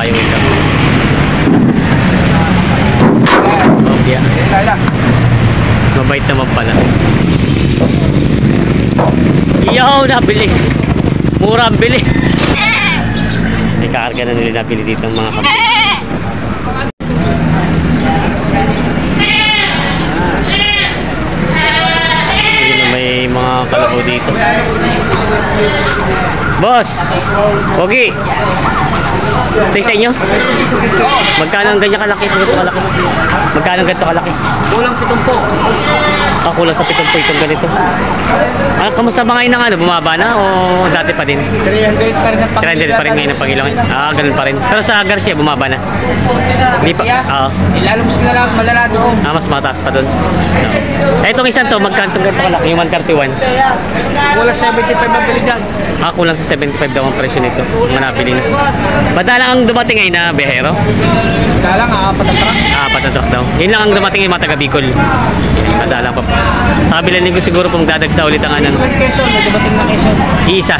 kabayong ito. Okay. Mabait naman pala. Yo, nabilis. Mura ang bili. May kakarga na nila nabili dito ang mga kambing. May mga kalabaw dito. Boss! Pogi! Ito sa inyo? Magkano ang ganyan kalaki? Magkano ang ganito kalaki? Kulang 70. Kulang sa 70 itong ganito. Kamusta ba ngayon ng ano? Bumaba na o dati pa din? 300 pa rin ang pag-ilang. 300 pa rin ngayon ang pag-ilang. Ganun pa rin. Pero sa Garcia, bumaba na. Hindi pa. Lalo mas malala doon. Mas mataas pa doon. Itong isang to, magkano itong ganito kalaki? Yung 131. Kulang 75 ang bilidad. Kulang sa 75 daw ang presyo nito. Mga nabili na. Madalang ang dumating ngayon na biyahero? Madalang, apat na truck. Apat na truck daw. Yun lang ang dumating ngayon mga taga Bicol. Madalang pa. Sa kabilang linggo siguro pong dadagsa ulit ang ano. Quezon, may dumating na Quezon. Isa.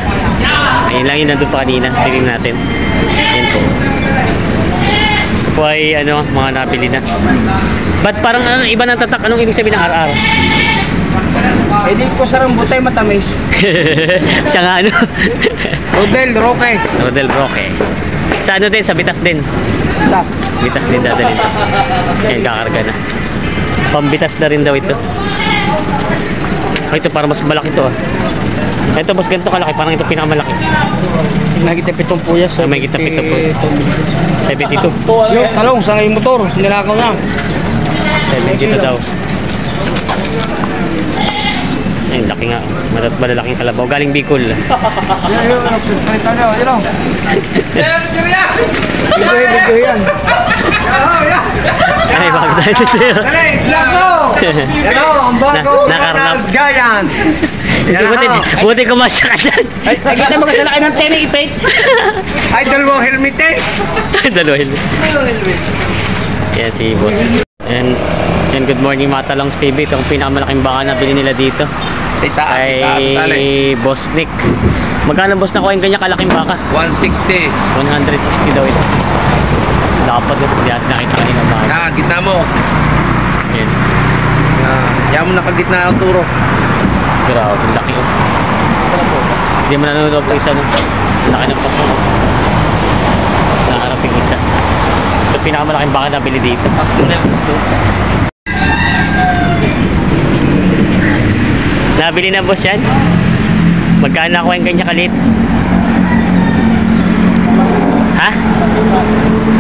Ayun lang yun nandun pa kanina. Tingin natin. Yan po. Ito po ay ano, mga nabili na. Ba't parang ano, iba ng tatak? Anong ibig sabihin ng RR? Di ko sarang butay matamis. Siya nga ano? Rodel Roque. Rodel Roque. Sa ano din? Sa Bitas din. Bitas din dadalhin. Yan, kakarga na. Pambitas na rin daw ito. Ito para mas malaki ito. Ito mas ganito kalaki. Parang ito pinakamalaki. May kitapitong po yan. May kitapitong po. 72. Yung talong sa ngayong motor. Nilakaw na. 72 daw. Ayun, laki nga. Malalaking kalabaw. Galing Bicol. Yun. Video yan. Ay, bakit tayo ito sa'yo? Dali, vlog mo! Yan o, ang bago Ronald Giant. Buti kumasya ka dyan. Ay, kita mo kasi laki ng tenning ipit. Ay, dalawang helmet eh. Dalawang helmet. Yan si boss. And good morning mga Talongs TV. Ito ang pinakamalaking baka na bili nila dito. Ay Boss Nick. Magkano boss na kuhain kanya kalaking baka? 160. 160 daw ito. Dapat ito. Hindi natin nakita kanina baka. Gitna mo. Yan. Yan mo nakagitna ang turo. Grabe, laki oh. Hindi mo nanonood ko isa no. Laki ng paso. Nakaharaping isa. Ito pinakamalaking baka na bili dito. Nabili na boss yan? Magkano ako yung kanya kalit? Ha?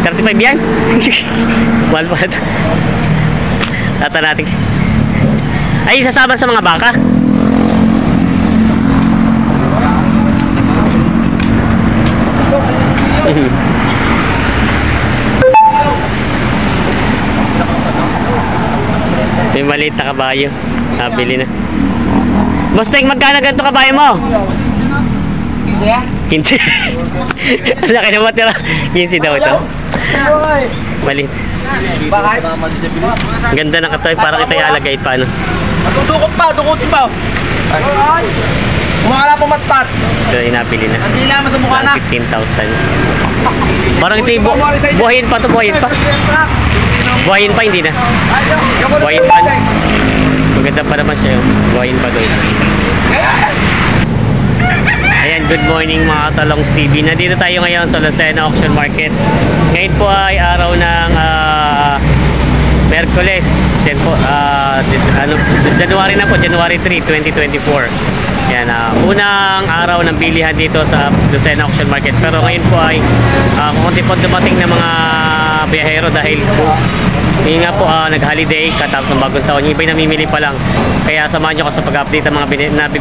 35 yan? Mahal pa ito. Tata natin. Ay, sasama sa mga baka? May maliit na kabayo. Nabili na. Boss Tek, magkano ganito kabayo mo? 15. 15. Ang laki naman tira. 15 daw ito. Maliit. Ganda ng katoy. Parang ito ialagay pa. Ano? Matudukot pa, dukutin pa. Kumakala po matpat. Ito inapili na. Hindi naman sa mukha na. 15,000. Parang ito buhayin pa to. Buhayin pa. Buhayin pa, hindi na. Buhayin pa. Maganda pa naman siya. Buhayin pa doon. Ayan, good morning mga Talongs TV. Nandito tayo ngayon sa Lucena Auction Market. Ngayon po ay araw ng Merkules. Yan po, January na po, January 3, 2024. Yan, unang araw ng bilihan dito sa Lucena Auction Market. Pero ngayon po ay kukunti po dumating ng mga biyahero dahil po yun nga po, nag-holiday katapos ng bagong taon. Yung iba'y namimili pa lang. Kaya samahan nyo ko sa pag-update ng mga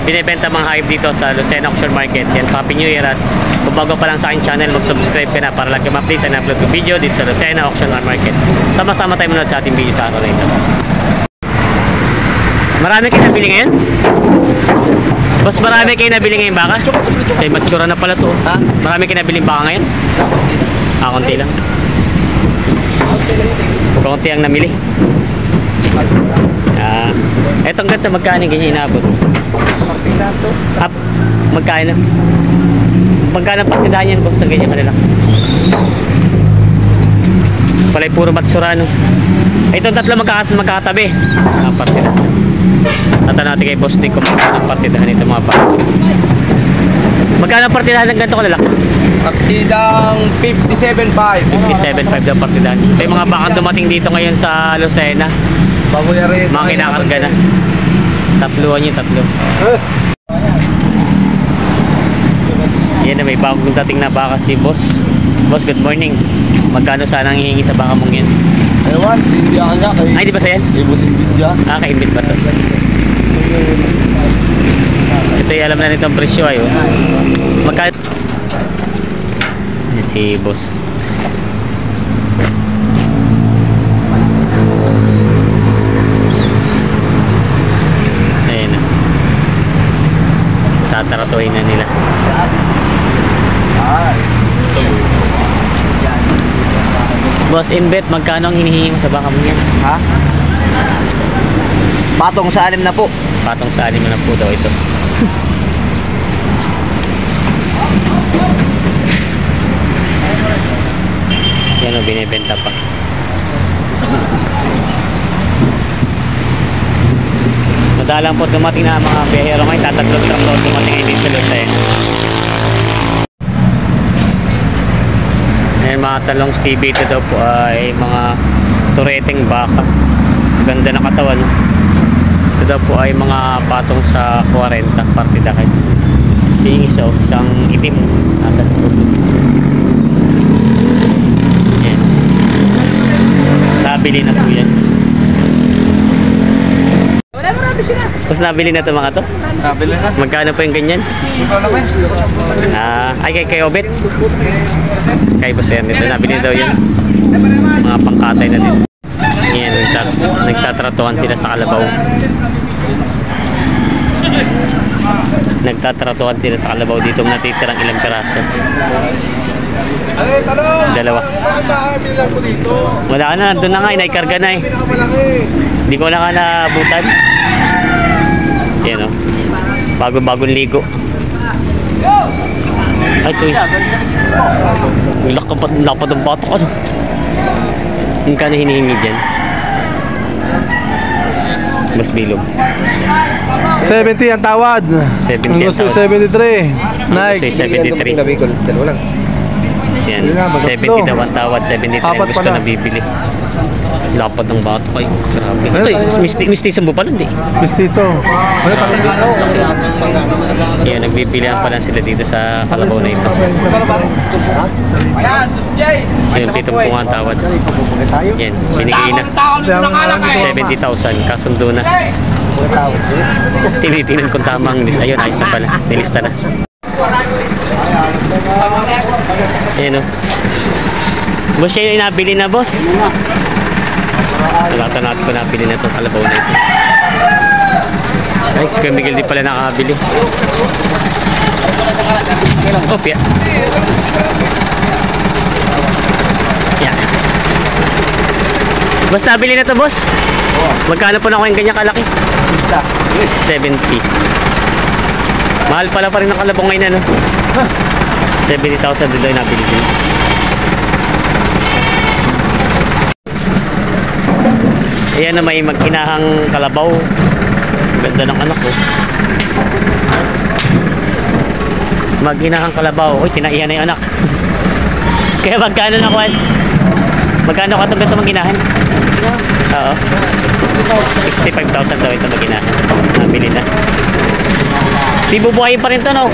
binibenta mga hayop dito sa Lucena Auction Market. Yan, Happy New Year. At kung bago pa lang sa aking channel, mag-subscribe ka na para lagi ma-update sa na-upload ko video dito sa Lucena Auction Market. Sama-sama tayo manood sa ating video sa araw na ito. Marami kayo nabili ngayon? Boss, marami kayo nabili ngayon baka? Ay, matsura na pala to. Marami kayo nabili baka ngayon? Konti lang. Konti ang namili. Etong ganito, magkano ganyan inabot? Up, magkano? Magkano pagtindahan yan, boss, sa ganyan kanila? Palay puro Matsurano. Ito tatlo magkakatabi. Mga partida. Tatanong natin kay Boss Nick kung magkano ang partidahan nito mga partida. Magkano ang partidahan ng ganito kalalaki? Partidang 57.5. 57.5 daw partidahan. Ito yung mga bakang dumating dito ngayon sa Lucena. Baboyari. Mga kinakarga na. Tatluan yung tatlo. Yan na, may bagong dating na baka si Boss. Boss, good morning. Magkano sana ang hihingi sa baka mong yan? Ewan, hindi ako niya kay... Ay, di ba sa yan? Ibusing bidya. Kaimbit ba to? Ito yung alam na nitong presyo ay. Magkano? Yan si Boss. Ayan na. Tataratuhin na nila. Boss, Inbet, magkano ang hinihingi mo sa baka mo yan? Ha? Patong sa 6 na po. Patong sa 6 na po daw ito. Yan o, binibenta pa. Madalang po dumating na mga biyahero ngayon. Tatatlong traktor dumating ngayon dito sa Lucena. Ayan, mga talong Stevie, ito daw po ay mga tureteng baka. Ganda ng katawan. Ito daw po ay mga patong sa 40 partida kayo. Yung isa, isang itim nasa likod. Ayan. Nabili na po yan. Tapos nabili na ito mga to? Nabili na. Magkano po yung ganyan? Ikaw naman. Ay kay Obet. Kay Boss Ernest, nabili daw yun. Mga pangkatay na din. Yan, nagtatratuhan sila sa kalabaw. Nagtatratuhan sila sa kalabaw dito natitirang ilang piraso. Ay, talong! Dalawa. Bakit ba bilang ko dito? Wala na, doon na nga, naikarga na eh. Pinakamalaki. Hindi ko na nga naabutan. Yan o. Bagong ligo. Ay, ito eh. Lapad ng batok ano. Yung ka na hinihingi dyan. Mas bilog. 70 ang tawad. 70 Ang ang gusto tawad. 73. Nike. Gusto 73. Dalawa lang. Yan. 70 daw ang tawad. 73 ang Apat gusto pala. na bibili. Lapad ng batok ay. Grabe. Ito, mistiso mo pala hindi. Mistiso. Ano pa rin dito? Yan, nagbibilihan pala sila dito sa kalabaw na ito. Ayan, Jay! Yan, pitong punga ang tawad. Yan, binigay na. 70,000, kasundo na. Tinitinan kung tamang list. Ayun, ayos na pala. Nilista na. Ayan o. Boss, siya yung nabili na, boss. Talatan natin kung nabili na itong kalabaw na ito. Ay, si Kuya Miguel di pala nakabili. Opya. Yan. Boss, nabili na to, boss. Magkano po na ako yung ganyan kalaki? 70. Mahal pala pa rin ang kalabaw ngayon, ano? 70,000 din daw yung nabili din. Ayan na, may magkinahang kalabaw. Ganda ng anak ko. Magkinahang kalabaw. Uy, tinaihan na yung anak. Kaya magkano na kuwan? Magkano ka itong magkinahan? Oo. 65,000 daw ito magkinahan. Nabili na. Di bubuhayin pa rin ito, no?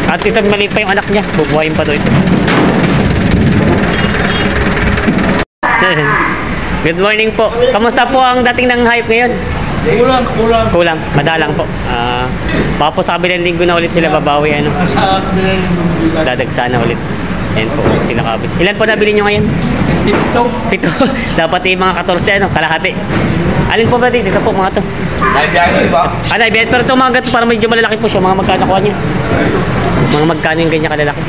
At ito maliit pa yung anak niya. Bubuhayin pa daw ito. Good morning po. Kamusta po ang dating ng hype ngayon? Kulang. Madalang po. Baka po sa kabilang linggo na ulit sila babawi. Ano? Dadagsa na ulit. Ayan po. Sila kabis. Ilan po nabili nyo ngayon? 7. Dapat yung mga 14, ano? Kalahati. Alin po ba dito? Ito po mga to. Naibiyahin ba? Naibiyahin. Pero ito mga gato para medyo malalaki po siya. Mga magkano kuha niya? Mga magkano yung ganyan kalalaki?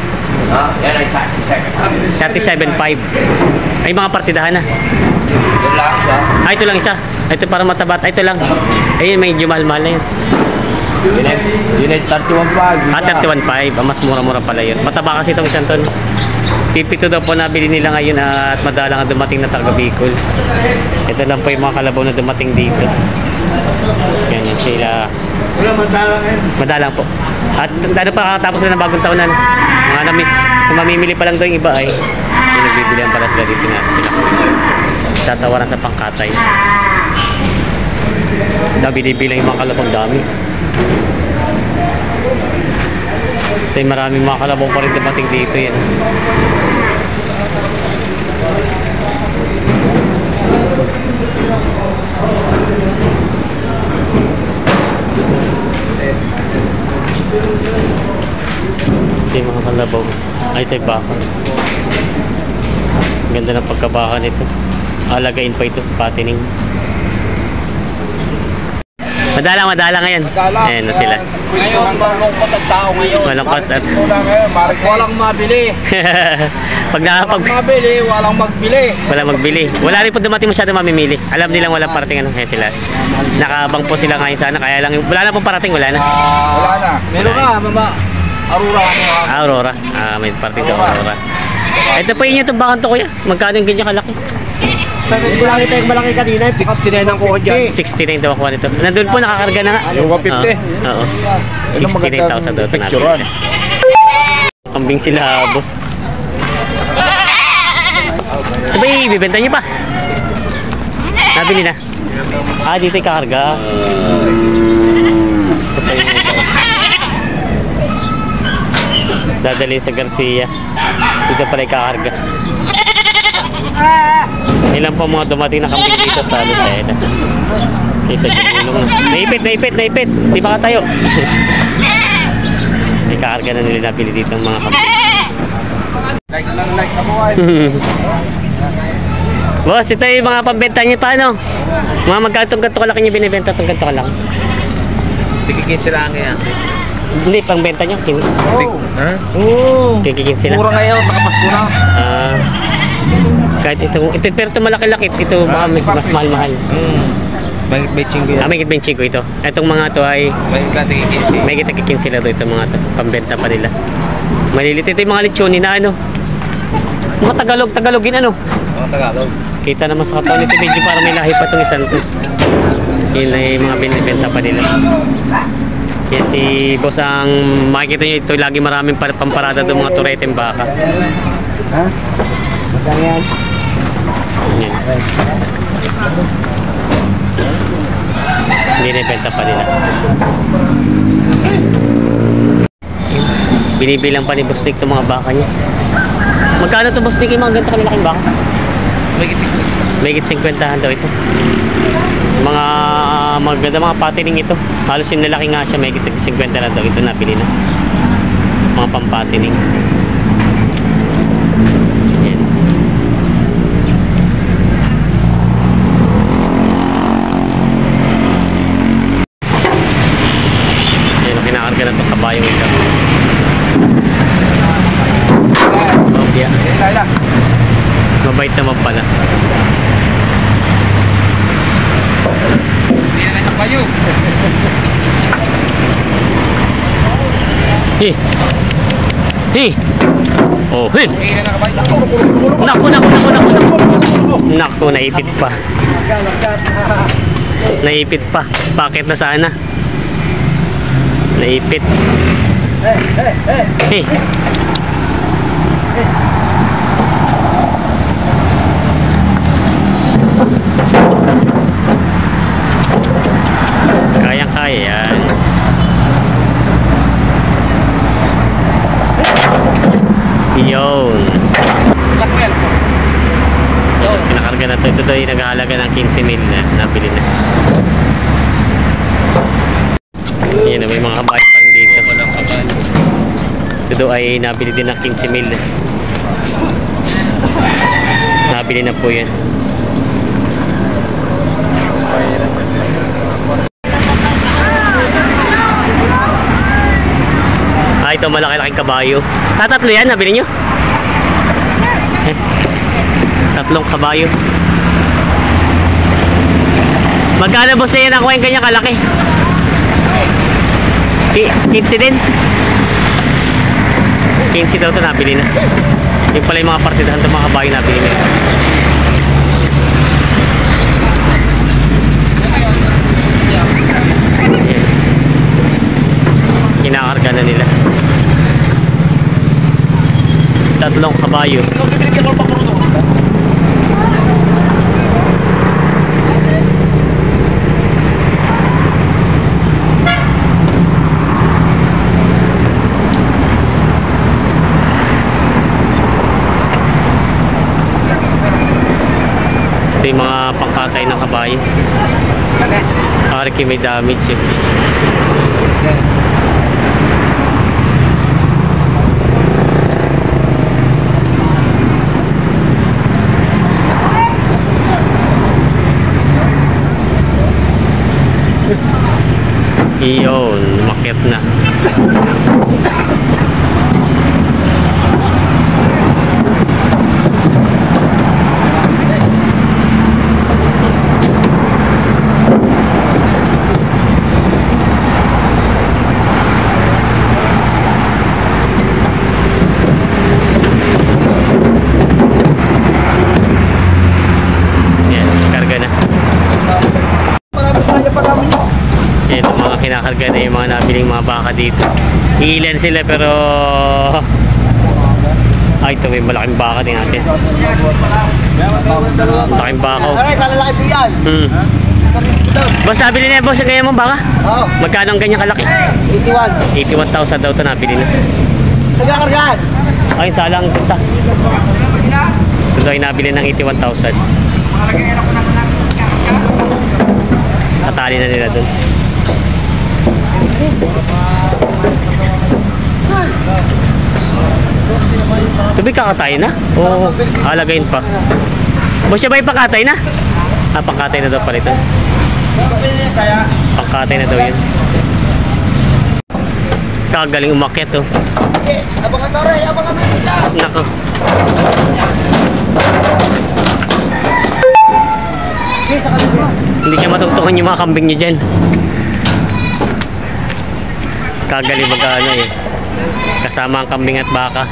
Yan ay 37. 37.5. Ay mga partidahan na. Yan lang siya. Ito lang isa. Ito para matabat. Ito lang. Ayun, medyo mahal-mahal na yun. Yun ay 31.5. 31.5. Mas mura-mura pala yun. Mataba kasi itong isang ton. Pipito daw po nabili nila ngayon at madalang ang dumating na taga Bicol. Ito lang po yung mga kalabaw na dumating dito. Ganyan sila. Wala, madalang yan. Madalang po. At ano pa kakatapos na ng bagong taonan. Mga kung mamimili pa lang daw yung iba ay pinabibilihan pala sila dito na sila. Tatawaran sa pangkatay. Nabili-bilang yung mga kalabaw dami. Ito yung maraming mga kalabaw pa rin dumating dito yan. Ito yung mga kalabaw. Ay, ito yung baka. Ganda ng pagkabaka nito. Alagain pa ito, patining. Madalang ngayon. Ayan na sila. Ngayon, malungkot ang tao ngayon. Malungkot. Walang mabili. Pag mabili, walang magbili. Walang magbili. Wala rin po dumating masyado mamimili. Alam nilang walang parating ano. Kaya sila. Nakabang po sila ngayon sana. Kaya lang, wala na pong parating. Wala na. Wala na. Meron na, mama. Aurora. Aurora. May parating daw Aurora. Ito po yun yung bakan to kuya. Magkano yung ganyan kalaki? Wala kita yung malaki kanina. 69 ang kuha dyan. 69 daw ako nito. Nandun po nakakarga na nga. Yung 150. Oo. 69,000 daw ito nabili. Kambing sila, boss. Diba ibibenta niyo pa? Nabili na. Dito yung kakarga. Dadalhin sa Garcia. Dito pala yung kakarga. Ilan po mga dumating na kambing dito sa Lucena. Isa Jumulong na. Naipit. Di ba ka tayo? May kakarga na nila nabili dito ang mga kambing. Like ako ay. Boss, ito yung mga pambenta niyo pa, ano? Mga magkatong ganito kalaki niyo binibenta itong ganito kalaki. Tikikin sila ang yan. Hindi, pangbenta niyo. Oo. Kikikin sila. Mura ngayon, nakapasko na. Kahit ito, pero ito malaki-laki. Ito mas mahal-mahal. May chingo yan. May kitbenching ko ito. Itong mga to ay may kitikikin sila to. Itong mga to. Pambenta pa nila. Malilit ito yung mga lechonin na ano. Mga Tagalogin ano. Tagalog. Kita naman sa katawan ito. Medyo para may lahi pa itong isang to. Yun ay mga binibenta pa nila. Yan si boss ang makikita nyo ito. Lagi maraming pamparada doon mga tureteng baka. Ha? Magkano yan? Yan. Binibenta pa nila. Binibilang pa ni Boss Nick itong mga baka niya. Magkano ito Boss Nick yung mga ganito kanilaking baka? Megit 50 daw ito. Mga maganda mga patining ito. Halos yung lalaki nga siya, megit 50 na daw ito nabili na. Mga pampatining. Kinakarga na ito kabayong ito. Okay. Mabait naman pala. Hindi na isang kayo. Oh, hin. Naku. Naku, naipit pa. Naipit pa. Bakit na sana? Naipit. Kayang-kaya yan. Yun. Pinakarga na ito. Ito daw yung naghahalaga ng 15,000 na nabili na. Yan, may mga kabayo pa rin dito. Ito daw ay nabili din ng 15,000. Nabili na po yan. Ito malaki-laking kabayo. Tatlo yan, nabili nyo? Tatlong kabayo. Magkano boss yan ako yung kanya kalaki? 15 din. 15 daw ito nabili na. Yung pala yung mga partidahan ng mga kabayo na binili. Ayan. Kinakarga na nila. 3 kabayo. Ito yung mga pangkatay ng kabayo. Parang may damage eh. Iyon, umakyat na. Ito mga kinakarga na yung mga nabiling mga baka dito. Ilan sila pero ay ito may malaking baka din natin. Malaking baka. Aray, kalalaki ito yan. Boss, nabili na boss, ang ganyan mong baka? Oo. Magkano ang ganyan kalaki? 81. 81,000 daw ito nabili na. Nagkakargaan. Ay, salang punta. Ito ay nabili ng 81,000. Katali na nila dun. Tubig kakatay na? Oo, alagayin pa. Boss, siya ba yung pakatay na? Ah, pangkatay na daw pa rito. Pangkatay na daw yan. Kagaling umakyat oh. Abangan mo rin, abangan mo yung isa. Nako. Hindi siya matugtungan yung mga kambing niya dyan. Kagaling mag-ano eh. Kasama ang kambing at baka.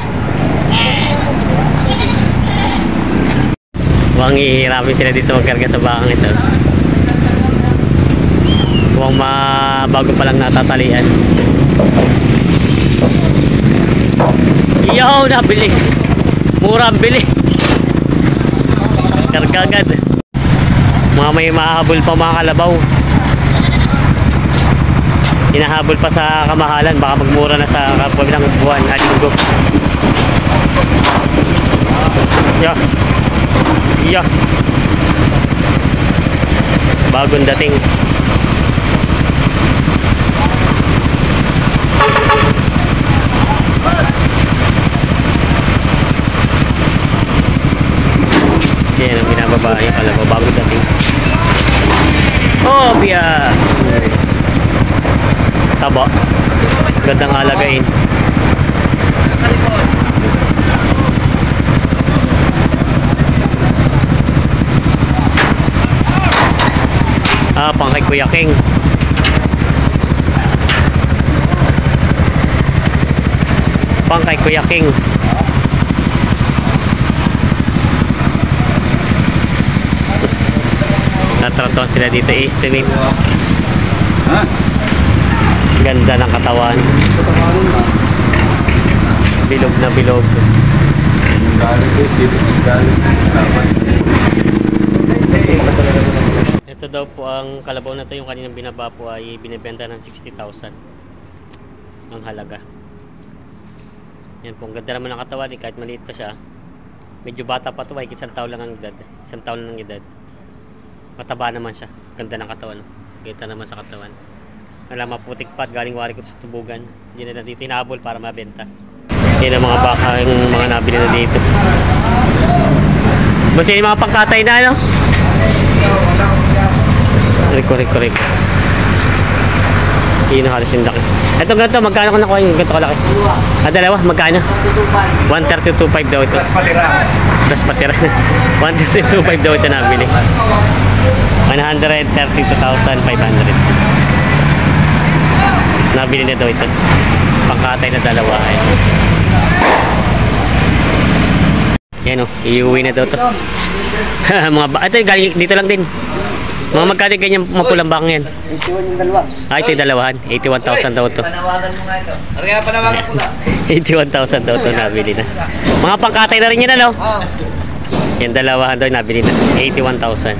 Huwag ihirapin sila dito magkarga sa bakang ito. Huwag bago pa lang natatalian. Yo, nabilis. Mura bili. Karga agad. Mga may mahahabol pa mga kalabaw. Hinahabol pa sa kamahalan. Baka magmura na sa kabilang buwan. Alinggo. Yo. Yo. Bagong dating. Yan ang binababa yung kalabaw. Bagong dating. Oh, biya. Taba. Gandang alagain. Ah, pang kay Kuya King. Pang kay Kuya King. Natratuan sila dito, estimate. Ganda ng katawan. Bilog na bilog. Ito daw po ang kalabaw na to, yung kaninang binaba po ay binibenta ng 60,000 ang halaga. Yan po, ang ganda naman ng katawan kahit maliit pa siya. Medyo bata pa to, ay isang taon lang ang edad. Isang taon lang ang edad. Mataba naman siya. Ganda ng katawan. Kita naman sa katawan. Wala maputik pa at galing wari ko sa tubugan. Hindi na dito hinabol para mabenta. Yan ang mga baka yung mga nabili na dito. Basta yung mga pangkatay na ano? Riko. Yun ang halos yung laki. Ito ganito, magkano ko nakuha yung ganito kalaki? Ah, dalawa, magkano? 132.5 daw ito. Plus patira. 132.5 daw ito nabili. 132,500. Nabili na daw ito. Pangkatay na dalawa. Yan o, iuwi na daw to. Ito galing dito lang din. Mga magkano ganyan mapulang bang yan? 81 yung dalawa. Ito yung dalawahan. 81,000 daw to. Panawagan mo nga ito. Ano kaya panawagan ko na? 81,000 daw to nabili na. Mga pangkatay na rin yan ano? Yan dalawahan daw nabili na. 81,000.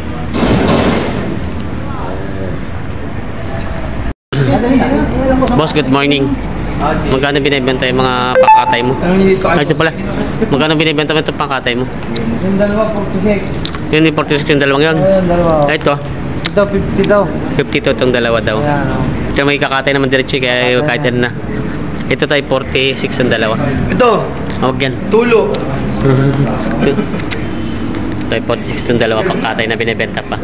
Boss, good morning. Magkano binibenta yung mga pangkatay mo? Ito pala. Magkano binibenta mo itong pangkatay mo? Yung dalawa, 46. Yun yung 46 yung dalawang yun. Yung dalawa. Ito, Ito, 50 daw. 52 itong dalawa daw. Ayan, Ito may kakatay naman diretso kaya kahit yan na. Ito tayo 46 ang dalawa. Ito, Huwag yan. tulo. Ito tayo 46 itong dalawa pangkatay na binibenta pa.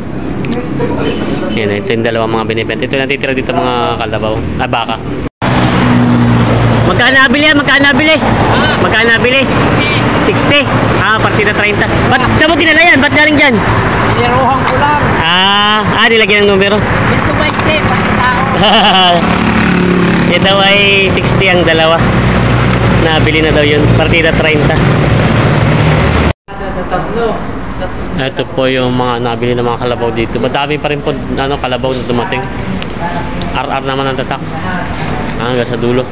Yan, ito yung dalawa mga binibenta. Ito natitira dito mga kalabaw. Baka. Magkano nabili yan? Magkano nabili? Magkano nabili? 60. Partida 30. Ba't saan mo tinala yan? Ba't galing dyan? Iniruhan ko lang. Nilagyan ng numero. Dito ba hindi? Pakitao. Ito ay 60 ang dalawa. Nabili na daw yun. Partida 30. Tatlo. Ito po yung mga nabili ng mga kalabaw dito. Madami pa rin po kalabaw na dumating. RR naman ang tatak. Hanggang sa dulo.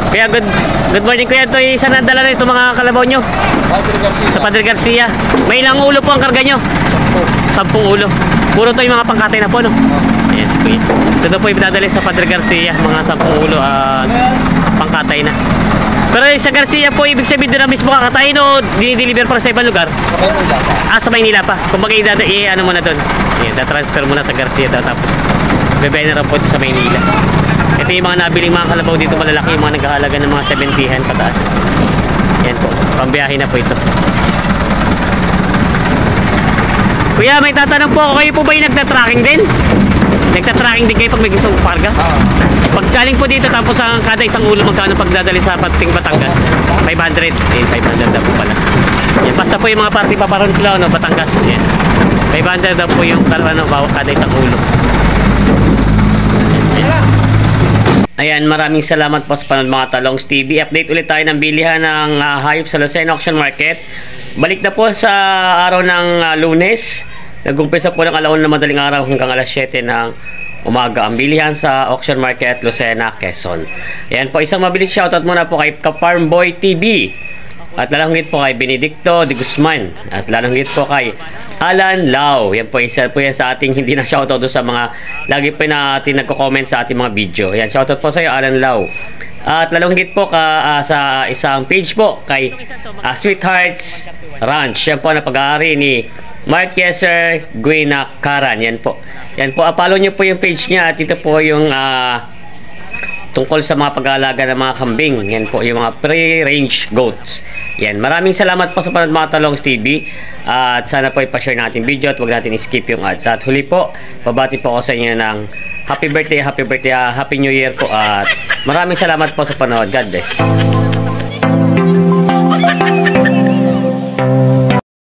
Kaya good morning kuya. Ito isa na dala na ito mga kalabaw nyo. Sa Padre Garcia. May ilang ulo po ang karga nyo? 10 ulo. Puro to yung mga pangkatay na po no? Yes kuya. Ito po yung pinadali sa Padre Garcia. Mga 10 ulo at pangkatay na. Pero sa Garcia po, ibig sabihin doon na mismo kakatayin o dinideliver para sa ibang lugar? Sa Maynila pa. Kung bagay ano mo na doon. Yan, da-transfer mo na sa Garcia daw, tapos bebenta na po sa Maynila. Ito yung mga nabiling mga kalabaw dito malalaki, yung mga naghahalaga ng mga 70-han pataas. Yan po, pambiyahe na po ito. Kuya, may tatanong po ako, kayo po ba yung nagta-tracking din? Nagta-tracking din kayo pag may gustong parga? Pag galing po dito tapos ang kada isang ulo magkano pagdadali sa pating Batangas? 500. 500 daw po pala. Yan, basta po yung mga party paparon ko no, Batangas. Yan. 500 daw po yung bawat kada isang ulo. Ayan, maraming salamat po sa panood mga Talongs TV. Update ulit tayo ng bilihan ng hayop sa Lucena Auction Market. Balik na po sa araw ng Lunes. Nag-umpisa po ng alaon na madaling araw hanggang alas 7 ng umaga ang bilihan sa Auction Market Lucena, Quezon. Ayan po, isang mabilis shoutout muna po kay Ka-Farm Boy TV. At lalong higit po kay Benedicto de Guzman. At lalong higit po kay Alan Lau. Yan po, isa po yan sa ating hindi na shoutout sa mga lagi po natin nagko-comment sa ating mga video. Ayan, shoutout po sa iyo, Alan Lau. At lalong higit po sa isang page po kay Sweethearts Ranch. Yan po na pag-aari ni Mark Yeser Guina Karan. Yan po. Yan po, follow nyo po yung page niya at ito po yung tungkol sa mga pag-aalaga ng mga kambing. Yan po, yung mga pre-range goats. Yan, maraming salamat po sa panood mga Talongs TV. At sana po ipashare natin video at huwag natin skip yung ads. At huli po, pabati po ako sa inyo ng happy birthday, happy New Year po. At maraming salamat po sa panood. God bless.